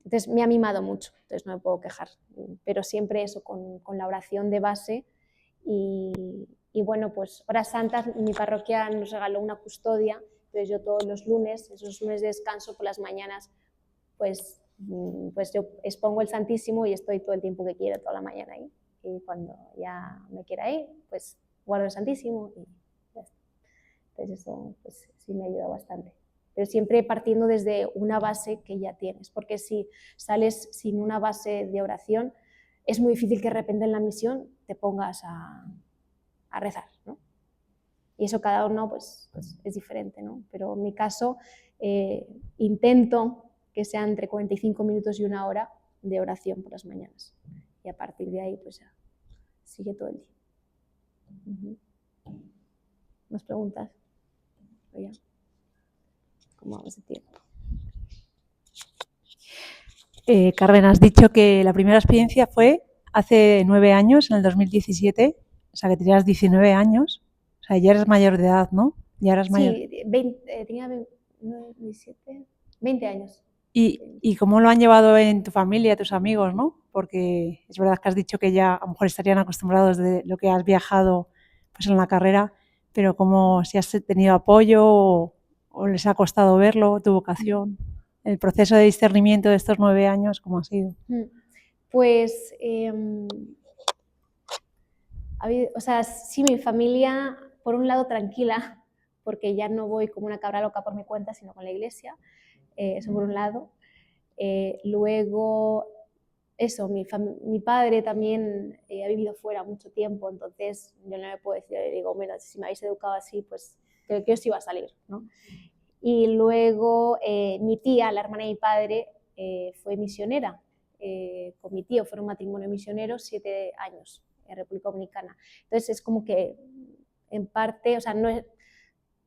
entonces me ha mimado mucho, entonces no me puedo quejar, pero siempre eso con la oración de base y bueno, pues Horas Santas, mi parroquia nos regaló una custodia, entonces yo todos los lunes, esos lunes de descanso por las mañanas, pues yo expongo el Santísimo y estoy todo el tiempo que quiero, toda la mañana ahí. Y cuando ya me quiera ir, pues guardo el Santísimo y ya está. Entonces eso pues, sí me ayuda bastante. Pero siempre partiendo desde una base que ya tienes, porque si sales sin una base de oración, es muy difícil que de repente en la misión te pongas a rezar, ¿no? Y eso cada uno pues es diferente, ¿no? Pero en mi caso intento que sean entre 45 minutos y 1 hora de oración por las mañanas. Y a partir de ahí, pues ya, sigue todo el día. ¿Más preguntas? ¿Ya? ¿Cómo vamos de tiempo?
Carmen, has dicho que la primera experiencia fue hace 9 años, en el 2017, o sea que tenías 19 años, o sea, ya eres mayor de edad, ¿no? Ya eras mayor.
Sí, tenía 17, 20 años.
¿Y cómo lo han llevado en tu familia, tus amigos, no? Porque es verdad que has dicho que ya a lo mejor estarían acostumbrados de lo que has viajado pues en la carrera, pero ¿cómo si has tenido apoyo o les ha costado verlo, tu vocación? El proceso de discernimiento de estos 9 años, ¿cómo ha sido?
Pues, o sea, sí, mi familia, por un lado, tranquila, porque ya no voy como una cabra loca por mi cuenta, sino con la iglesia, eso por un lado. Luego, eso, mi padre también ha vivido fuera mucho tiempo, entonces yo no le puedo decir, digo, mira, si me habéis educado así, pues que os iba a salir, ¿no? Y luego mi tía, la hermana de mi padre, fue misionera con mi tío, fueron un matrimonio misionero 7 años en República Dominicana. Entonces es como que en parte, o sea, no es,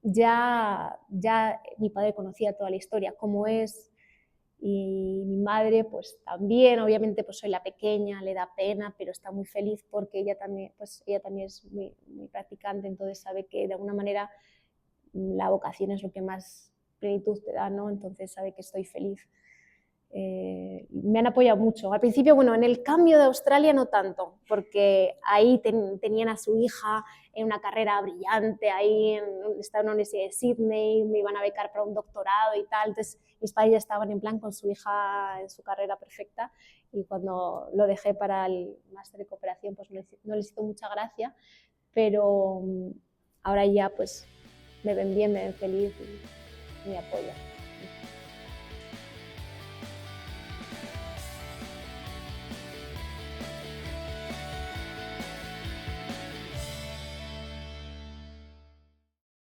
ya mi padre conocía toda la historia, cómo es, y mi madre pues también, obviamente pues soy la pequeña, le da pena, pero está muy feliz porque ella también es muy, muy practicante, entonces sabe que de alguna manera la vocación es lo que más plenitud te da, ¿no? Entonces sabe que estoy feliz. Me han apoyado mucho. Al principio, bueno, en el cambio de Australia no tanto, porque ahí tenían a su hija en una carrera brillante, ahí estaba en la Universidad de Sydney, me iban a becar para un doctorado y tal, entonces mis padres ya estaban en plan con su hija en su carrera perfecta, y cuando lo dejé para el máster de cooperación pues no les hizo mucha gracia, pero ahora ya pues me ven bien, me ven feliz y me apoyan.